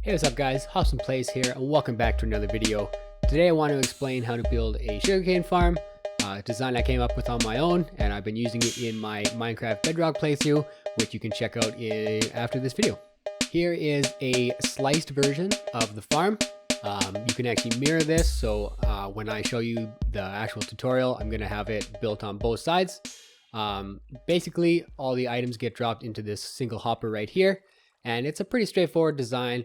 Hey, what's up guys, HobsonPlays here and welcome back to another video. Today I want to explain how to build a sugarcane farm, design I came up with on my own, and I've been using it in my Minecraft Bedrock playthrough, which you can check out after this video. Here is a sliced version of the farm. You can actually mirror this, so when I show you the actual tutorial, I'm going to have it built on both sides. Basically, all the items get dropped into this single hopper right here. And it's a pretty straightforward design,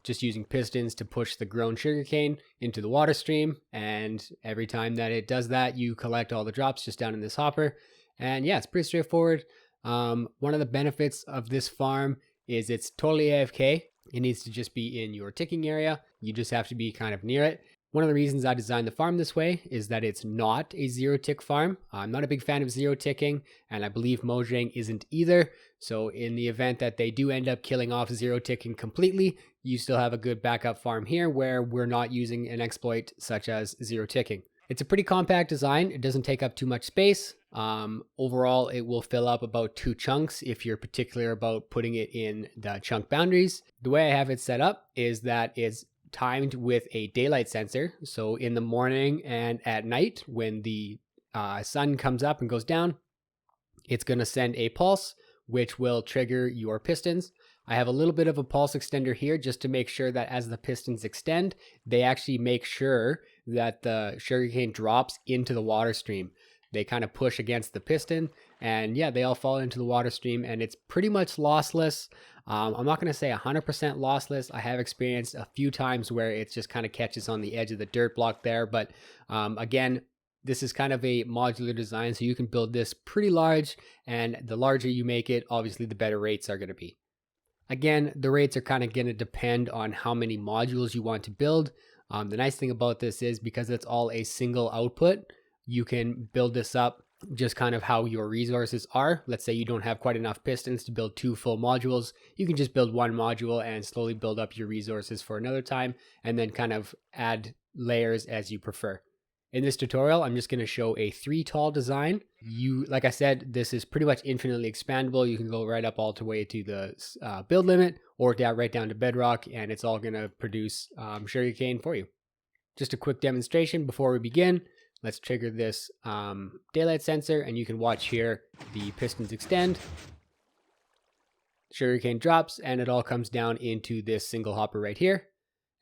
just using pistons to push the grown sugarcane into the water stream. And every time that it does that, you collect all the drops just down in this hopper. And yeah, it's pretty straightforward. One of the benefits of this farm is it's totally AFK. It needs to just be in your ticking area. You just have to be kind of near it. One of the reasons I designed the farm this way is that it's not a zero tick farm. I'm not a big fan of zero ticking, and I believe Mojang isn't either. So in the event that they do end up killing off zero ticking completely, you still have a good backup farm here where we're not using an exploit such as zero ticking. It's a pretty compact design. It doesn't take up too much space. Overall, it will fill up about 2 chunks if you're particular about putting it in the chunk boundaries. The way I have it set up is that it's timed with a daylight sensor. So in the morning and at night, when the sun comes up and goes down, it's going to send a pulse, which will trigger your pistons. I have a little bit of a pulse extender here just to make sure that as the pistons extend, they actually make sure that the sugarcane drops into the water stream. They kind of push against the piston, and yeah, they all fall into the water stream, and it's pretty much lossless. I'm not going to say 100% lossless. I have experienced a few times where it just kind of catches on the edge of the dirt block there, but again, this is kind of a modular design, so you can build this pretty large, and the larger you make it, obviously the better rates are going to be. Again, the rates are kind of going to depend on how many modules you want to build. The nice thing about this is because it's all a single output, you can build this up just kind of how your resources are. Let's say you don't have quite enough pistons to build 2 full modules. You can just build 1 module and slowly build up your resources for another time, and then kind of add layers as you prefer. In this tutorial, I'm just going to show a 3 tall design. Like I said, this is pretty much infinitely expandable. You can go right up all the way to the build limit or right down to bedrock, and it's all going to produce sugarcane for you. Just a quick demonstration before we begin. Let's trigger this daylight sensor, and you can watch here the pistons extend. Sugarcane drops, and it all comes down into this single hopper right here.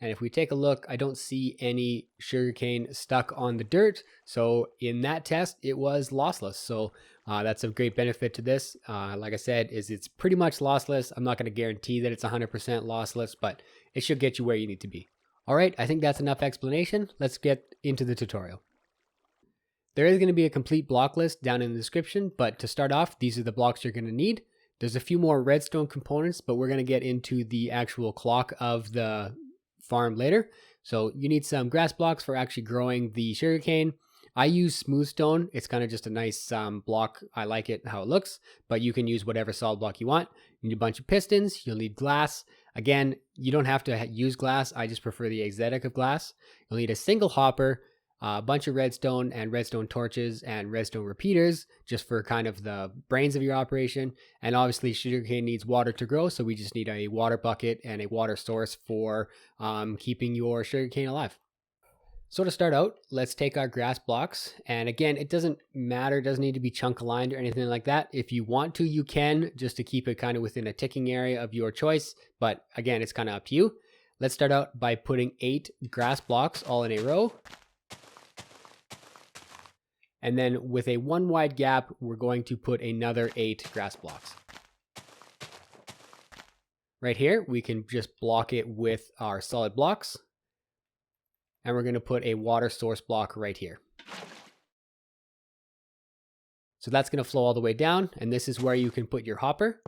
And if we take a look, I don't see any sugarcane stuck on the dirt. So in that test, it was lossless. So that's a great benefit to this. Like I said, it's pretty much lossless. I'm not going to guarantee that it's 100% lossless, but it should get you where you need to be. All right, I think that's enough explanation. Let's get into the tutorial. There is going to be a complete block list down in the description, but to start off, these are the blocks you're going to need. There's a few more redstone components, but we're going to get into the actual clock of the farm later. So you need some grass blocks for actually growing the sugarcane. I use smooth stone. It's kind of just a nice block. I like it how it looks, but you can use whatever solid block you want. You need a bunch of pistons. You'll need glass. Again, you don't have to use glass. I just prefer the aesthetic of glass. You'll need a single hopper, a bunch of redstone and redstone torches and redstone repeaters just for kind of the brains of your operation. And obviously sugarcane needs water to grow, so we just need a water bucket and a water source for keeping your sugarcane alive. So to start out, let's take our grass blocks, and again, it doesn't matter, it doesn't need to be chunk aligned or anything like that. If you want to, you can, just to keep it kind of within a ticking area of your choice, but again, it's kind of up to you. Let's start out by putting 8 grass blocks all in a row. And then with a 1 wide gap, we're going to put another 8 grass blocks. Right here, we can just block it with our solid blocks. And we're going to put a water source block right here. So that's going to flow all the way down, and this is where you can put your hopper.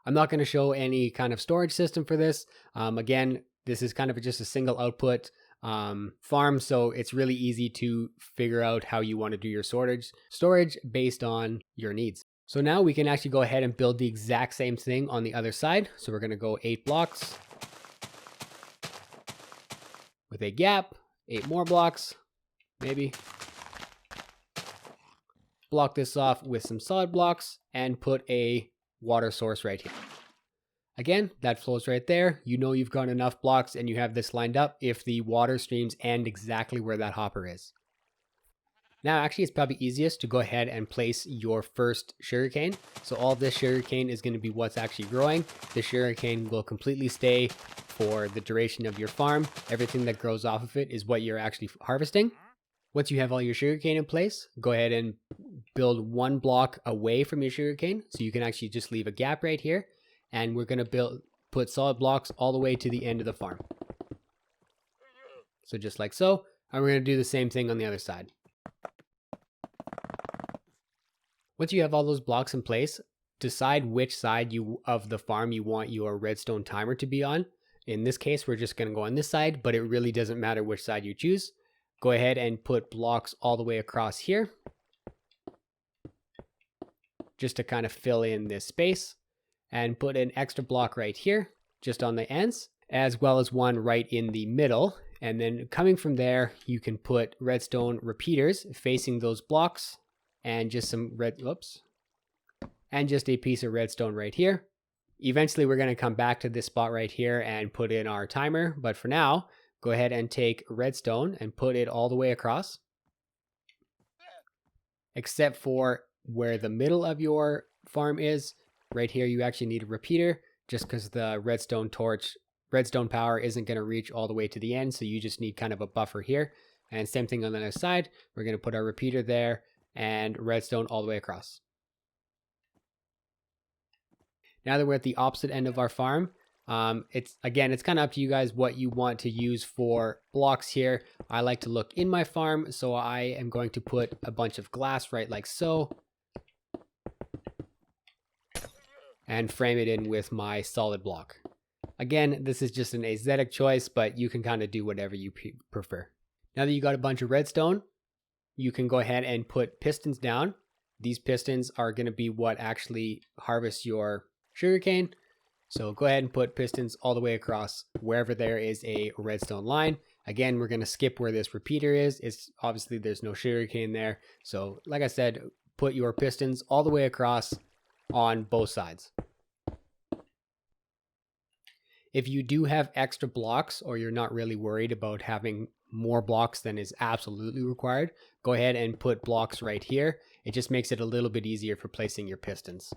I'm not going to show any kind of storage system for this. Again, this is kind of just a single output farm, so it's really easy to figure out how you want to do your storage based on your needs. So now we can actually go ahead and build the exact same thing on the other side. So we're going to go 8 blocks with a gap, 8 more blocks, maybe. Block this off with some solid blocks and put a water source right here. Again, that flows right there. You know you've got enough blocks and you have this lined up if the water streams end exactly where that hopper is. Now, actually, it's probably easiest to go ahead and place your first sugarcane. So all this sugarcane is going to be what's actually growing. The sugarcane will completely stay for the duration of your farm. Everything that grows off of it is what you're actually harvesting. Once you have all your sugarcane in place, go ahead and build one block away from your sugarcane. So you can actually just leave a gap right here. And we're going to put solid blocks all the way to the end of the farm. So just like so. And we're going to do the same thing on the other side. Once you have all those blocks in place, decide which side of the farm you want your redstone timer to be on. In this case, we're just going to go on this side, but it really doesn't matter which side you choose. Go ahead and put blocks all the way across here, just to kind of fill in this space, and put an extra block right here, just on the ends, as well as one right in the middle. And then coming from there, you can put redstone repeaters facing those blocks, and just and just a piece of redstone right here. Eventually, we're going to come back to this spot right here and put in our timer. But for now, go ahead and take redstone and put it all the way across. Except for where the middle of your farm is, right here, you actually need a repeater just because the redstone power isn't going to reach all the way to the end. So you just need kind of a buffer here. And same thing on the other side. We're going to put our repeater there and redstone all the way across. Now that we're at the opposite end of our farm, it's kind of up to you guys what you want to use for blocks here. I like to look in my farm, so I am going to put a bunch of glass right like so, and frame it in with my solid block. Again, this is just an aesthetic choice, but you can kind of do whatever you prefer. Now that you got a bunch of redstone, you can go ahead and put pistons down. These pistons are going to be what actually harvests your sugarcane. So go ahead and put pistons all the way across wherever there is a redstone line. Again, we're going to skip where this repeater is. It's obviously there's no sugarcane there. So like I said, put your pistons all the way across on both sides. If you do have extra blocks or you're not really worried about having more blocks than is absolutely required, go ahead and put blocks right here. It just makes it a little bit easier for placing your pistons.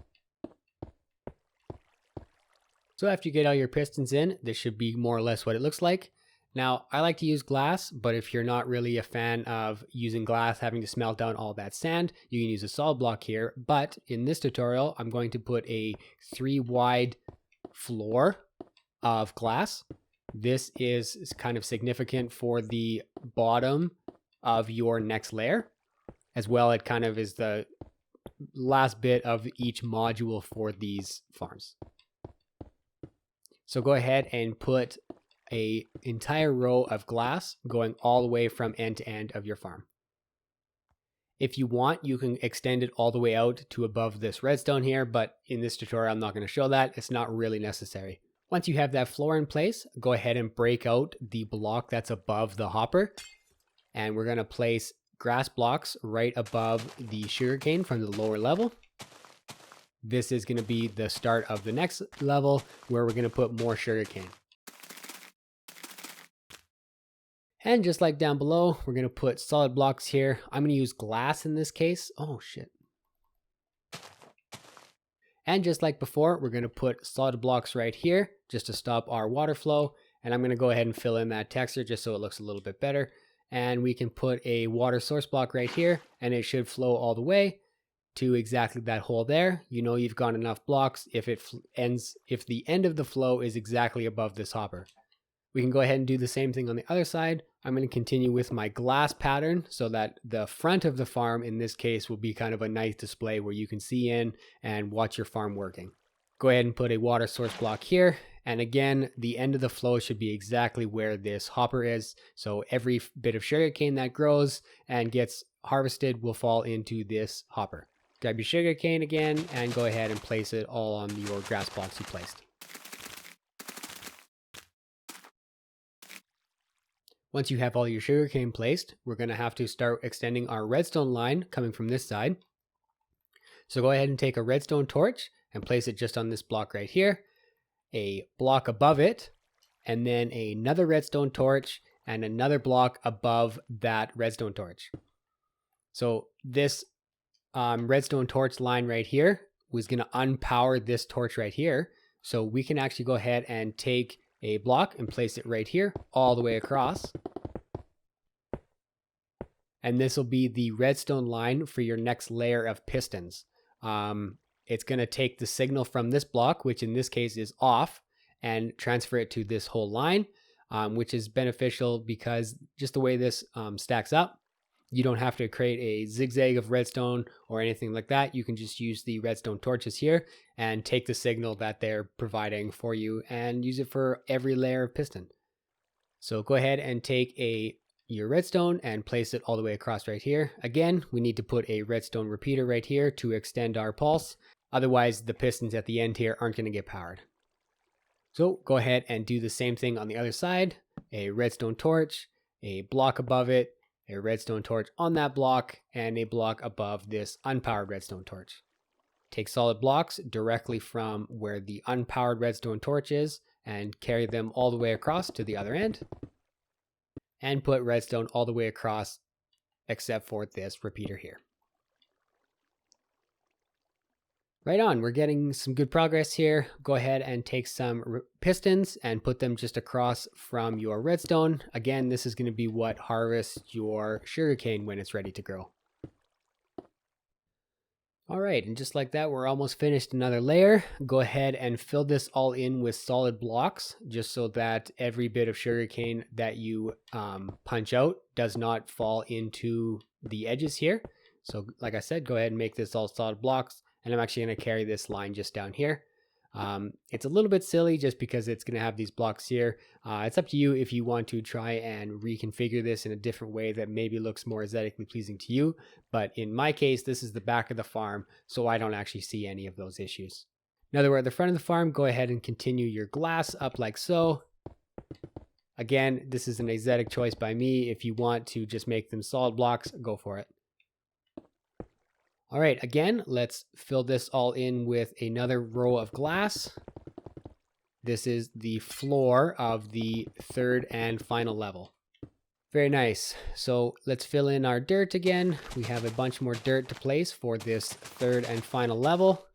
So after you get all your pistons in, this should be more or less what it looks like. Now, I like to use glass, but if you're not really a fan of using glass, having to smelt down all that sand, you can use a solid block here. But in this tutorial, I'm going to put a 3 wide floor of glass. This is kind of significant for the bottom of your next layer. As well, it kind of is the last bit of each module for these farms. So go ahead and put an entire row of glass going all the way from end to end of your farm. If you want, you can extend it all the way out to above this redstone here, but in this tutorial, I'm not going to show that. It's not really necessary. Once you have that floor in place, go ahead and break out the block that's above the hopper. And we're going to place grass blocks right above the sugarcane from the lower level. This is going to be the start of the next level where we're going to put more sugarcane. And just like down below, we're going to put solid blocks here. I'm going to use glass in this case. Oh shit. And just like before, we're going to put solid blocks right here just to stop our water flow. And I'm going to go ahead and fill in that texture just so it looks a little bit better. And we can put a water source block right here and it should flow all the way to exactly that hole there. You know you've got enough blocks if the end of the flow is exactly above this hopper. We can go ahead and do the same thing on the other side. I'm going to continue with my glass pattern so that the front of the farm in this case will be kind of a nice display where you can see in and watch your farm working. Go ahead and put a water source block here. And again, the end of the flow should be exactly where this hopper is. So every bit of sugarcane that grows and gets harvested will fall into this hopper. Grab your sugarcane again and go ahead and place it all on your grass blocks you placed. Once you have all your sugarcane placed, we're going to have to start extending our redstone line coming from this side. So go ahead and take a redstone torch and place it just on this block right here. a block above it, and then another redstone torch, and another block above that redstone torch. So this redstone torch line right here was going to unpower this torch right here. So we can actually go ahead and take a block and place it right here all the way across. And this will be the redstone line for your next layer of pistons. It's going to take the signal from this block, which in this case is off, and transfer it to this whole line, which is beneficial because just the way this stacks up, you don't have to create a zigzag of redstone or anything like that. You can just use the redstone torches here and take the signal that they're providing for you and use it for every layer of piston. So go ahead and take your redstone and place it all the way across right here. Again, we need to put a redstone repeater right here to extend our pulse. Otherwise, the pistons at the end here aren't going to get powered. So go ahead and do the same thing on the other side. A redstone torch, a block above it, a redstone torch on that block, and a block above this unpowered redstone torch. Take solid blocks directly from where the unpowered redstone torch is and carry them all the way across to the other end. And put redstone all the way across except for this repeater here. Right on, we're getting some good progress here. Go ahead and take some pistons and put them just across from your redstone. Again, this is going to be what harvests your sugarcane when it's ready to grow. All right, and just like that, we're almost finished another layer. Go ahead and fill this all in with solid blocks, just so that every bit of sugarcane that you punch out does not fall into the edges here. So like I said, go ahead and make this all solid blocks. And I'm actually going to carry this line just down here. It's a little bit silly just because it's going to have these blocks here. It's up to you if you want to try and reconfigure this in a different way that maybe looks more aesthetically pleasing to you. But in my case, this is the back of the farm, so I don't actually see any of those issues. Now that we're at the front of the farm, go ahead and continue your glass up like so. Again, this is an aesthetic choice by me. If you want to just make them solid blocks, go for it. All right, again, let's fill this all in with another row of glass. This is the floor of the third and final level. Very nice. So let's fill in our dirt again. We have a bunch more dirt to place for this third and final level.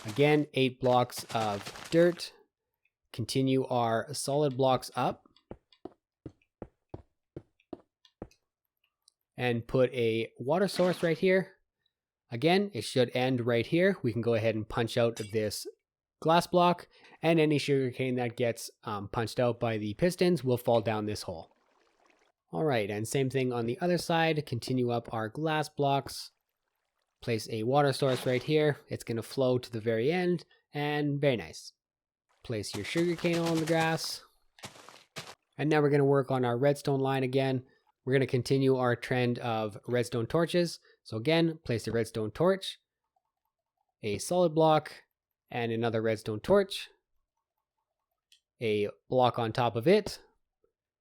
Again, 8 blocks of dirt. Continue our solid blocks up. And put a water source right here. Again, it should end right here. We can go ahead and punch out this glass block, and any sugarcane that gets punched out by the pistons will fall down this hole. All right, and same thing on the other side. Continue up our glass blocks. Place a water source right here. It's going to flow to the very end, and very nice. Place your sugarcane on the grass. And now we're going to work on our redstone line again. We're going to continue our trend of redstone torches. So again, place a redstone torch, a solid block, and another redstone torch, a block on top of it,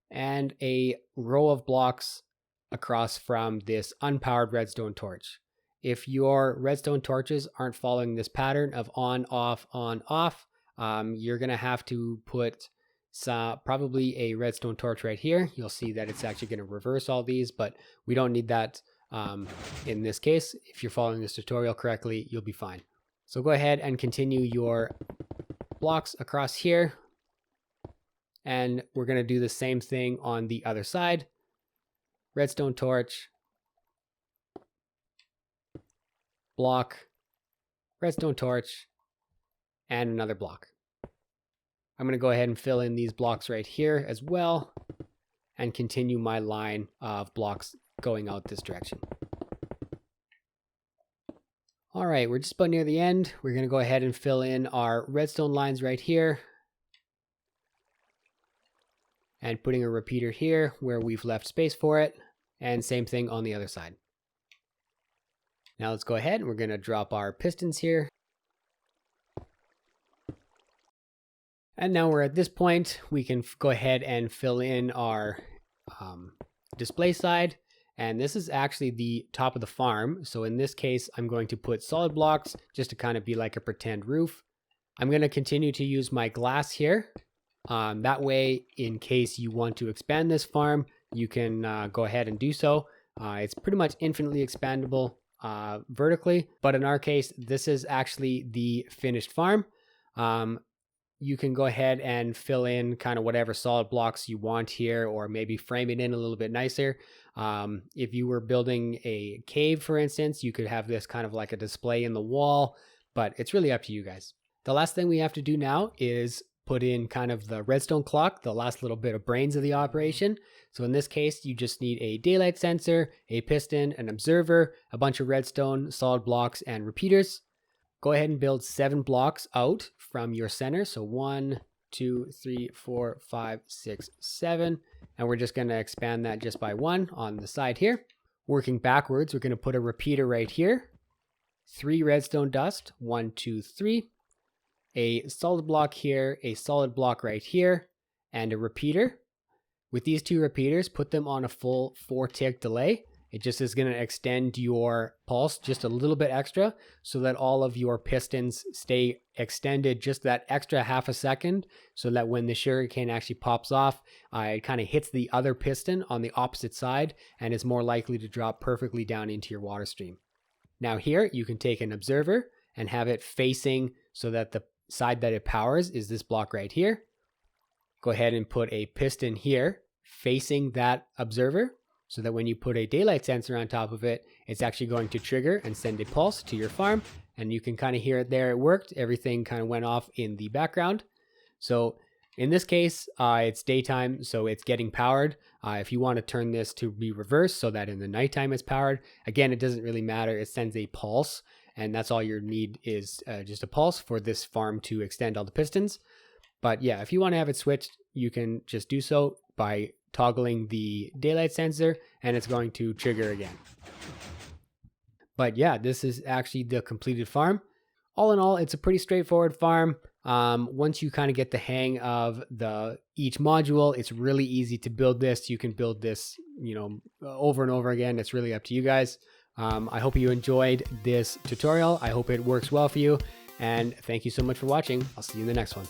and a row of blocks across from this unpowered redstone torch. If your redstone torches aren't following this pattern of on, off, you're going to have to put probably a redstone torch right here. You'll see that it's actually going to reverse all these, but we don't need that. In this case, if you're following this tutorial correctly, you'll be fine. So go ahead and continue your blocks across here. And we're going to do the same thing on the other side. Redstone torch, block, redstone torch, and another block. I'm going to go ahead and fill in these blocks right here as well and continue my line of blocks going out this direction. All right, we're just about near the end. We're going to go ahead and fill in our redstone lines right here. And putting a repeater here where we've left space for it. And same thing on the other side. Now let's go ahead and we're going to drop our pistons here. And now we're at this point, we can go ahead and fill in our display side. And this is actually the top of the farm. So in this case, I'm going to put solid blocks just to kind of be like a pretend roof. I'm going to continue to use my glass here. That way, in case you want to expand this farm, you can go ahead and do so. It's pretty much infinitely expandable vertically, but in our case, this is actually the finished farm. You can go ahead and fill in kind of whatever solid blocks you want here, or maybe frame it in a little bit nicer. If you were building a cave, for instance, you could have this kind of like a display in the wall, but it's really up to you guys. The last thing we have to do now is put in kind of the redstone clock, the last little bit of brains of the operation. So in this case, you just need a daylight sensor, a piston, an observer, a bunch of redstone, solid blocks, and repeaters. Go ahead and build 7 blocks out from your center. So 1, 2, 3, 4, 5, 6, 7. And we're just going to expand that just by 1 on the side here. Working backwards, we're going to put a repeater right here. 3 redstone dust, 1, 2, 3. A solid block here, a solid block right here, and a repeater. With these 2 repeaters, put them on a full 4-tick delay. It just is going to extend your pulse just a little bit extra so that all of your pistons stay extended just that extra half a second, so that when the sugarcane actually pops off, it kind of hits the other piston on the opposite side and is more likely to drop perfectly down into your water stream. Now here, you can take an observer and have it facing so that the side that it powers is this block right here. Go ahead and put a piston here facing that observer, so that when you put a daylight sensor on top of it, it's actually going to trigger and send a pulse to your farm. And you can kind of hear it there. It worked. Everything kind of went off in the background. So in this case, it's daytime, so it's getting powered. If you want to turn this to be reversed so that in the nighttime it's powered, again, it doesn't really matter. It sends a pulse, and that's all you need is just a pulse for this farm to extend all the pistons. But yeah, if you want to have it switched, you can just do so by toggling the daylight sensor, and it's going to trigger again. But yeah, this is actually the completed farm. All in all, it's a pretty straightforward farm. Once you kind of get the hang of each module, it's really easy to build this. You can build this, over and over again. It's really up to you guys. I hope you enjoyed this tutorial. I hope it works well for you. And thank you so much for watching. I'll see you in the next one.